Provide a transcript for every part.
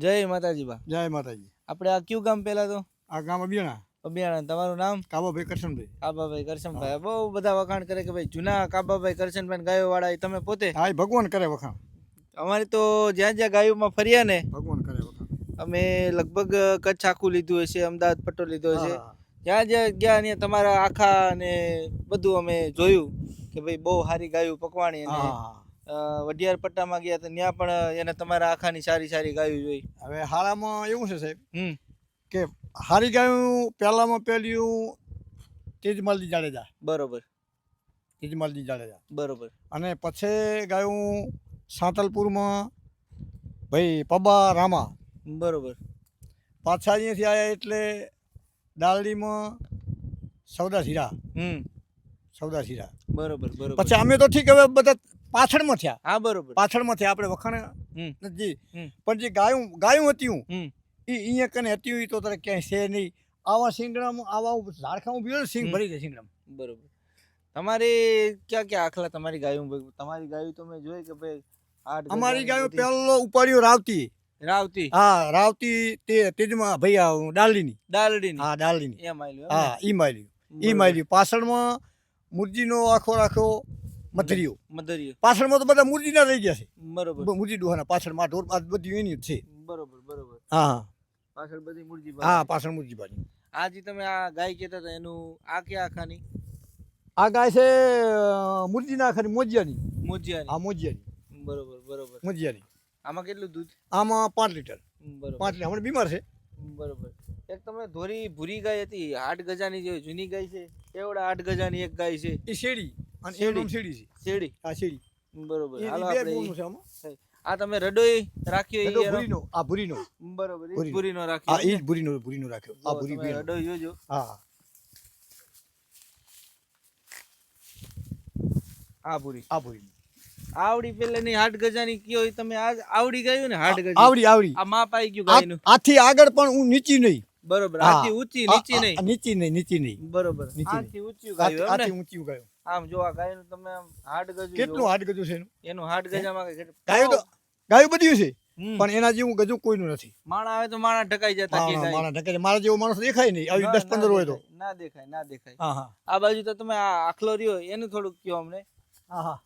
જય માતાજી બા. જય માતાજી. આપણે આ કયું ગામ પહેલા તો? આ ગામ અબિયાણા. અબિયાણા. તમારું નામ? કાબાભાઈ કરશનભાઈ. કાબાભાઈ કરશનભાઈ. બહુ બધા વખાણ કરે કે ભાઈ જૂના કાબાભાઈ કરશનભાઈ ગાયો વાળા તમે પોતે? હા, ભગવાન કરે વખાણ. અમારી તો જ્યાં જ્યાં ગાયોમાં ફર્યા ને ભગવાન કરે વખાણ. અમે લગભગ કચ્છ આખું લીધું હશે, અમદાવાદ પટ્ટો લીધો હશે. જ્યાં જ્યાં ગયા ત્યાં તમારા આખા ને બધું અમે જોયું કે ભાઈ બહુ સારી ગાયું પકવાણી. અને વઢિયાર પટ્ટામાં ગયા તો ત્યાં પણ એને તમારા આખાની સારી સારી ગાયું જોઈ. હવે હારામાં એવું છે સાહેબ કે હારી ગાયું પહેલામાં પહેલું તેજમાલજી જાડેજા. બરોબર. તેજમાલજી જાડેજા. બરોબર. અને પછી ગાયું સાંતલપુરમાં ભાઈ પબા રામા. બરોબર. પાછા અહીંયાથી આવ્યા એટલે દાલડીમાં સૌદા હીરા. સૌદા હીરા. બરોબર. બરોબર. પછી અમે તો ઠીક હવે બધા પાછળમાં થયા. હા, બરોબર. પાછળમાં થયા આપણે વખાણ નથી. પણ જે ગાયું હતી હું એ અહીંયા કને હતી હોય તો તારે ક્યાંય છે નહીં. આવા સિંગડામાં આવા ઝાડખામાં બીજો સિંગ ભરી જાય સિંગડામાં. બરોબર. તમારે ક્યાં ક્યાં આખલા તમારી ગાયું? તમારી ગાયું તો મેં જોઈ કે ભાઈ અમારી ગાયું પહેલો ઉપાડ્યો રાવતી. રાવતી? હા, રાવતી તેજમાં ભાઈ ડાલડીની. ડાલડીની? હા, ડાલડીની. એમ આલ્યું? હા, ઈ માલ્યું. પાછળમાં મુરજીનો આખો રાખો મધરિયો. પાછળમાં તો બધા મુરજીના રહી ગયા છે. બરોબર. મુરજી ડોહાના પાછળમાં ઢોર બધી એની જ છે. બરોબર. બરોબર. હા, પાછળ બધી મુરજી. હા, પાછળ મુરજી બાજી. આજે તમે આ ગાય કહેતા હતા એનું આ ક્યાં આખાની? આ ગાય છે મુરજીના આખાની મોજિયાની. મોજિયાની? હા, મોજિયાની. બરોબર. બરોબર. મોજિયાની. આમાં કેટલું દૂધ? આમાં 5 લીટર. બરોબર. 5 લીટર. હમણાં બીમાર છે. બરોબર. એક તમે ધોરી ભૂરી ગાય હતી 8 ગજાની જે જૂની ગાય છે એવડા 8 ગજાની એક ગાય છે એ શેડી. અને એનું નામ શેડી છે. શેડી? હા, શેડી. બરોબર. હાલો આપણે આ તમે રડોઈ રાખ્યો? ભૂરીનો. આ ભૂરીનો. બરોબર. ભૂરીનો રાખ્યો. હા, એ જ ભૂરીનો રાખ્યો. આ ભૂરી બે રડોઈ જોજો. હા, આ ભૂરી. આ ભૂરી. આવડી પેલેની 8 ગજાની કયો તમે આજ આવડી ગયું ને 8 ગજા? આવડી. આ માપ આવી ગયું ગાયનું. આથી આગળ પણ હું નીચી નહીં. બરોબર. આથી ઊંચી નીચી નહીં. નીચી નહીં. બરોબર. આથી ઊંચી ગાયું. આથી ઊંચી ગાયું. આમ જો આ ગાયનું તમે આમ 8 ગજુ. કેટલું 8 ગજુ છે એનું 8 ગજામાં ગાયું બધું છે પણ એના જેવું ગજુ કોઈનું નથી. માણા આવે તો માણા ઢકાઈ જતા કે ગાય. માણા ઢકાઈ. મારા જેવો માણસ દેખાય નહીં. આવી 10-15 હોય તો ના દેખાય. ના દેખાય. હા, હા. આ બાજુ તો તમે આ આખલો રહ્યો એનું થોડુંક કયો અમને. હા, હા.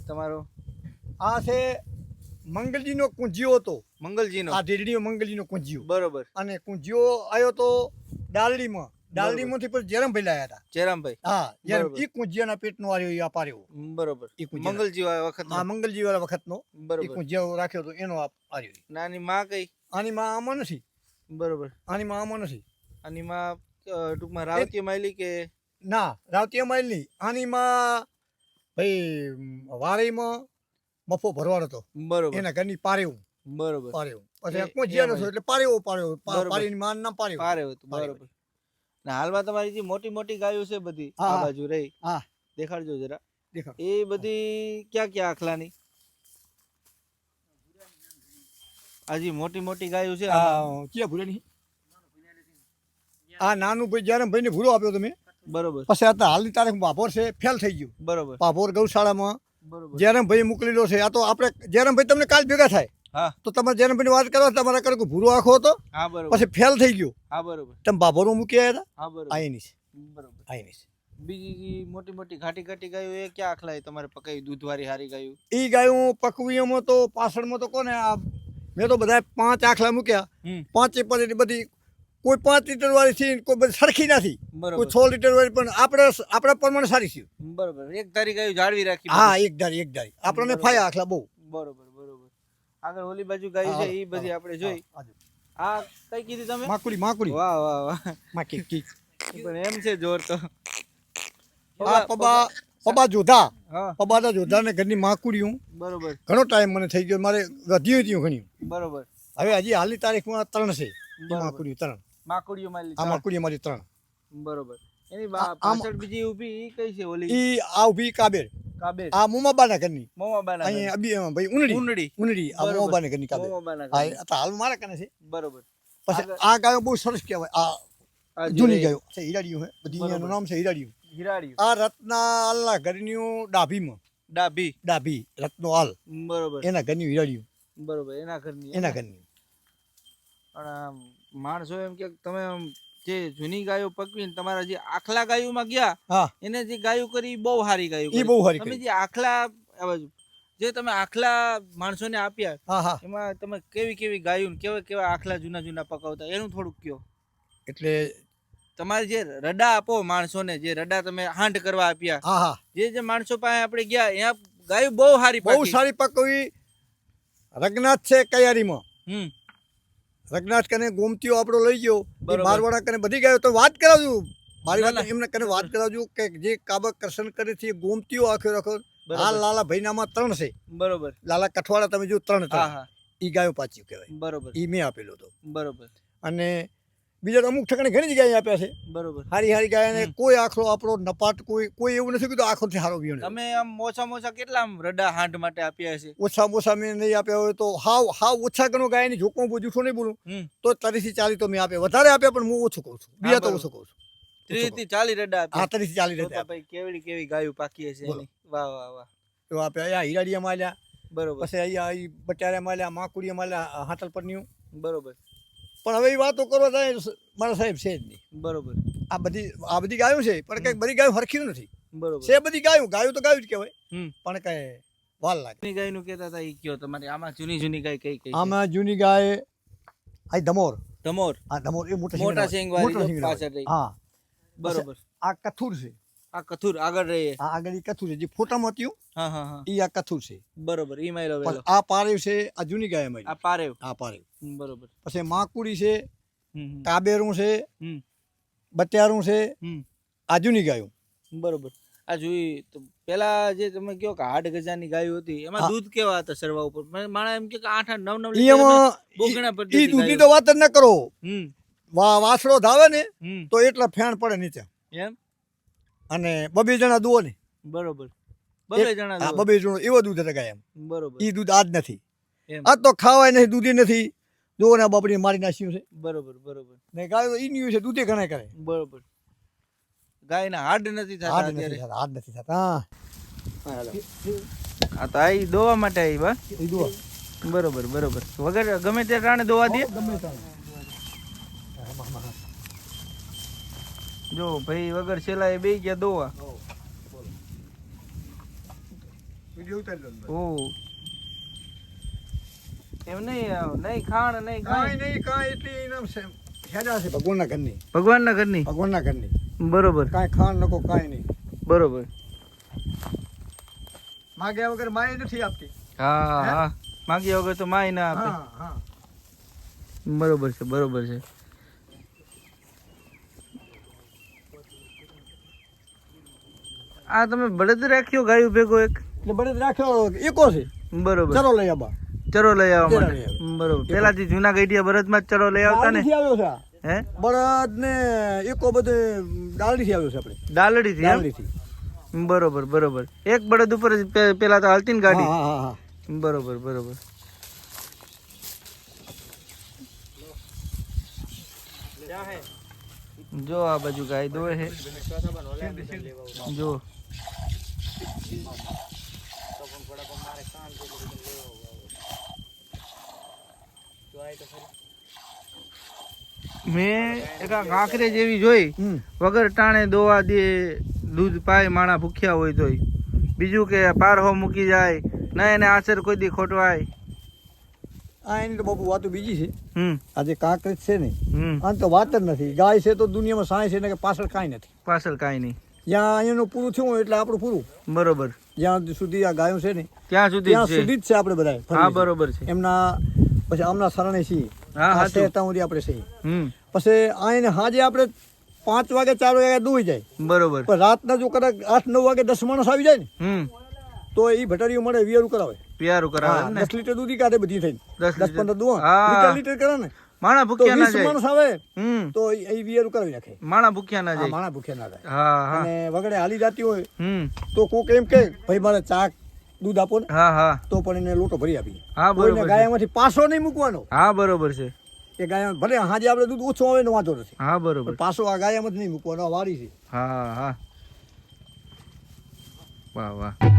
તમારો આ છે મંગલજીનો કુંજિયો હતો. મંગલજીનો? આ ઢેરડીનો મંગલજીનો કુંજિયો. બરોબર. અને કુંજિયો આવ્યો તો ડાલડીમાં. ડાલડીમાંથી પછી જેરમભાઈ લાયા હતા. જેરમભાઈ? હા. ઈ કુંજિયાના પેટનો આવ્યો ઈ પાર્યો. બરોબર. મંગલજી વાળા વખત? હા, મંગલજી વાળા વખતનો. બરોબર. કુંજિયો રાખ્યો તો એનો આવ્યો. નાની માં કઈ? આની માં આમાં નથી. બરોબર. આની માં આમાં નથી. આની માં ટૂંકમાં રાવતી માયલી કે? ના, રાવતી માયલી નહીં. આની માં ભાઈ વારીમાં મફો ભરવાનો હતો. બરોબર. એના ઘરની પારેવું. બરોબર. પારેવું. પછી કુંજિયાનો હતો એટલે પારેવો. પારીની માં નામ પારેવ હતું. બરોબર. હાલમાં તમારી જે મોટી મોટી ગાયો છે બધી આ બાજુ રહી, હા, દેખાડજો જરા. એ બધી ક્યાં ક્યાં આખલાની? આજી મોટી મોટી ગાયો છે ક્યાં ભૂરેની? આ નાનું ભાઈ જેરમભાઈ ને ભૂરો આપ્યો તમે. બરોબર. પછી અત્યારે હાલની તારીખ ભાભોર છે ફેલ થઈ ગયું. બરોબર. ભાભોર ગૌશાળામાં જેરમભાઈ મોકલેલો છે. આ તો આપણે જેરમભાઈ તમને કાલ ભેગા થાય. હા, તો તમારે જેરમભાઈ વાત કરો. તમારા કરે ભૂરો આખો હતો. હા, બરોબર. પછી ફેલ થઈ ગયો. હા, બરોબર. તમે ભાભોરમાં મૂકી આવ્યા હતા. હા, બરોબર. આઈની છે. બરોબર. આઈની છે. બીજી મોટી મોટી ઘાટી ઘાટી ગાયો એ ક્યાં આખલાય તમારે પકાઈ દૂધવાળી હારી ગાયું? ઈ ગાયું પકવીઓમાં તો પાછળમાં તો કોને આ મેં તો બધા 5 આખલા મૂક્યા. 5 પર બધી કોઈ 5 લીટર વાળી છે, કોઈ બધી સરખી નથી. કોઈ 6 લીટર વાળી પણ આપણા પ્રમાણે સારી છે. બરોબર. એક ધારી ગાયું જાળવી રાખી. હા, એક ધારી. આપણને ફાયા આખલા બહુ. બરોબર. બરોબર. આગળ ઓલી બાજુ ગાય છે એ બધી આપણે જોઈ. આ કઈ કીધી તમે? માકુડી. વાહ વાહ વાહ. માકી પણ એમ છે જોર તો. પબા જોધા. પબાના જોધાને ઘરની માકુડી. બરોબર. ઘણો ટાઈમ મને થઈ ગયો. મારે વધ્યું હતી ઘણી. બરોબર. હવે હજી હાલની તારીખમાં 3 છે માકુડી. 3 માકુડીઓ મારી. આ માકુડી મારી 3. બરોબર. એની પાછળ બીજી ઊભી ઈ કઈ છે ઓલી? ઈ આ ઊભી કાબેર. આ મોમાબાના ઘરની. મોમાબાના. અહીં અબી ભાઈ ઉનડી. આ મોમાબાના ઘરની કાબેર. હા, આ હાલ મારા કને છે. બરોબર. પછી આ ગાયો બહુ સરસ કહેવાય. આ જૂની ગાયો છે. હીરાડિયું હે બધી. એનું નામ છે હીરાડિયું. આ રત્નાલના ઘરની ડાભીમાં. ડાભી રત્નો હાલ. બરોબર. એના ઘરની હીરાડિયું. બરોબર. એના ઘરની. પણ માણસો એમ કે તમે આમ જે જૂની ગાયો પકવીને તમારા જે આખલા ગાયોમાં ગયા હા એને જે ગાયો કરી ઈ બહુ સારી ગાયો ઈ કરી. બહુ સારી તમે કરી. જે આખલા આ બાજુ જે તમે આખલા માણસોને આપ્યા હા હા એમાં તમે કેવી કેવી ગાયો ને કેવા કેવા આખલા જૂના જૂના પકાવતા એનું થોડુંક કયો. એટલે તમારે જે રડા આપો માણસોને, જે રડા તમે હાંડ કરવા આપ્યા, હા હા જે માણસો પાસે આપણે ગયા ત્યાં ગાયો બહુ સારી બહુ પાકી. સારી પકવી. રઘનાથ છે કૈયારીમાં, હમ રઘનાથ કને ગોમતીઓ આપણો લઈ ગયો, બરોબર. મારવાડા કને બધી ગાયો તો વાત કરાવજો મારી ના, વાત ના. એમને કને વાત કરાવજો કે જે કાબા કરશન કરે છે એ ગોમતીઓ આખો રાખો. બરોબર. હાલ લાલા ભાઈનામાં 3 છે, બરોબર. લાલા કઠવાડા તમે જો 3 હા હા ઈ ગાયો પાછી કહેવાય. બરોબર ઈ મેં આપેલો હતો. બરોબર અને બીજા તો અમુક ઠેકાણે ઘણી જગ્યાએ આપ્યા છે બરોબર. હારી હારી ગાયને. કોઈ આખલો આપણો નપાટ કોઈ એવું નથી કીધું આખોથી સારો વિયો. તમે આમ મોસા કેટલા આમ રડા હાંડ માટે આપ્યા છે? ઓછા મેં નહીં આપ્યા હોય તો હાવ ઓછા ગણો ગાયની જોખમ જૂઠું નહીં બોલું તો 30 થી 40 તો મેં આપ્યા. વધારે આપ્યા પણ હું ઓછું કહું છું, બીજા તો ઓછું કહું છું. 30 થી 40 રડા હા આપ્યા. 30 થી 40 તો રહેતા ભાઈ કેવડી કેવી ગાયો પાકી છે બોલો. એની. વાહ વાહ વાહ. એવા આપ્યા. અહીંયા હિરાડિયા માલ્યા, બરોબર પછી અહીંયા ઈ બટારા માલ્યા, માકુડિયા માલ્યા, હાટલ પરનું. બરોબર પણ હવે એ વાતો કરવા જાય મારા સાહેબ છે જ નહીં. બરોબર આ બધી ગાયો છે પણ કઈ બધી ગાયો હરખી નથી. બરોબર. છે બધી ગાયો તો ગાયો જ કહેવાય હમ પણ કઈ વાર લાગે. જૂની ગાયનું કહેતા હતા ઈ કયો તમારે આમાં જૂની ગાય કઈ કઈ છે? આમાં જૂની ગાય આ ધમોર. ધમોર. આ ધમોર એ મોટા સિંગ વાળી જો શીંગડા પાછળ રહી. હા બરોબર. આ કથુર છે. આ કથુર આગળ રહી. આ આગળ ઈ કથુર છે જે ફોટામાં હતું હા હા હા ઈ આ કથુર છે. બરોબર. ઈ માયલો પણ વેલો. આ પારેવ છે, આ જૂની ગાય અમારી. આ પારેવ. આ પારેવ. બરોબર. પછી માકુડી છે, હમ કાબેરું છે, હમ બત્યારું છે, હમ આ જૂની ગાયો. બરોબર. આ જોઈ તો પેલા જે તમે કહો કે 8 ગજાની ગાયો હતી એમાં હા. દૂધ કેવા હતા સરવા ઉપર? માણા એમ કે 8 9 ઈ એમાં બહુ ઘણા ઈ પદ્ધતિ દૂધની તો વાત જ ન કરો. હમ વાસળો ધાવે ને હમ તો એટલા ફેણ પડે નીચે. એમ. અને 2 જણા દુઓ ને બરોબર. બબે જણા હા દોવા. 2 જણો એવો દૂધ હતા ગાય એમ. બરોબર. ઈ દૂધ આજ નથી. એમ. આજ તો ખાવાય નથી, દૂધી નથી. જો ને બાપડી મારી નાખ્યું છે બરોબર બરોબર ને ગાયો તો ઈની છે દૂધે ઘણા કરે. બરોબર. ગાયના હાડ નથી થતા હાડ નથી અત્યારે. થતા, હાડ નથી થતા. હા આ તો આ દોવા માટે આવી બા. ઈ દુઓ બરોબર બરોબર. વગર ગમે તે ટાણે દોવા દે. ગમે ત્યાં. જો ભાઈ વગર છેલ્લા બે ગયા દોવા. વિડિયો ઉતારી લો. ઓ એમ નહીં ખાણ નહીં કાંઈ નહીં, કાંઈ એટલી એના હેડા છે ભગવાનના ઘરની. ભગવાનના ઘરની. ભગવાનના ઘરની. બરોબર કાંઈ ખાણ નકો કાંઈ નહીં. બરોબર. માગ્યા વગર માય નથી આપતી. હા હા માગ્યા વગર તો માય ના આપે. હા હા બરોબર છે બરોબર છે. આ તમે બળદ રાખ્યો ગાયું ભેગો એક? એટલે બળદ રાખ્યો એકો છે. બરોબર. ચલો લઈ આબા. ચરો લઈ આવવા ચરો માટે. લઈ આવ્યો. બરોબર. પેલાથી જૂના ગઈડિયા બળદમાં જ ચરો લઈ આવતા ને? દાલડીથી આવ્યો છે આ. હે બળદ ને એકો બધે દાલડીથી આવ્યો છે આપણે. ડાલડી થી એમ? દાલડીથી. બરોબર બરોબર. એક બળદ ઉપર જ પેલા તો હાલતી ને ગાડી. હા હા હા. બરોબર બરોબર. જો આ બાજુ ગાય દોવે છે. જો મેં એક આ કાંકરે જેવી જોઈ હમ. વગર ટાણે દોવા દે દૂધ પાય માણા ભૂખ્યા હોય તોય. બીજું કે પારહો મૂકી જાય ના એને આસર કોઈ દી ખોટવાય. આ એની તો બાપુ વાતો બીજી છે. હમ આ જે કાંકરેજ છે ને હમ આને તો વાત જ નથી. ગાય છે તો દુનિયામાં સાય છે ને કે પાછળ કાંઈ નથી. પાછળ કાંઈ નહીં. જ્યાં અહીંયાનું પૂરું થયું હોય એટલે આપણું પૂરું. બરોબર. જ્યાં સુધી આ ગાયો છે ને ત્યાં સુધી ત્યાં જ છે. સુધી જ છે આપણે બધા. હા બરોબર છે. એમના પછી આમના શરણે છીએ. હા આ હાચું. છે ત્યાં સુધી આપણે છીએ. હમ પછી આઈને હાજે આપણે 5 વાગે 4 વાગે દોઈ જાય. બરોબર. પણ રાતના જો કદાચ 8-9 વાગે 10 માણસ આવી જાય ને હમ તો એ ભટારીઓ મળે વિયારું કરાવે. પિયારું કરાવે હા, ને. 10 લીટર દૂધી કાઢે બધી થઈને. 10 10-15 દુવા હા. લીટર કરે ને માણા તો ભૂખ્યા ના 20 જાય. માણસ આવે હમ તો એ વિયારું કરાવી નાખે. માણા ભૂખ્યા ના હા, જાય. માણા ભૂખ્યા ના થાય. હા હા અને વગડે હાલી જાતી હોય હમ તો કોક એમ કે ભાઈ મારે ચા દૂધ આપો ને હા હા તો પણ એને લોટો ભરી આપીએ. હા કોઈને બરોબર છે. ગાયમાંથી પાછો નહીં મૂકવાનો. હા બરોબર છે. કે ગાય ભલે હાજે આપણે દૂધ ઓછું આવે ને વાંધો નથી હા બરોબર. પણ પાછો આ ગાયમાં જ નહીં મૂકવાનો. આ વારી છે. હા હા વાહ વાહ.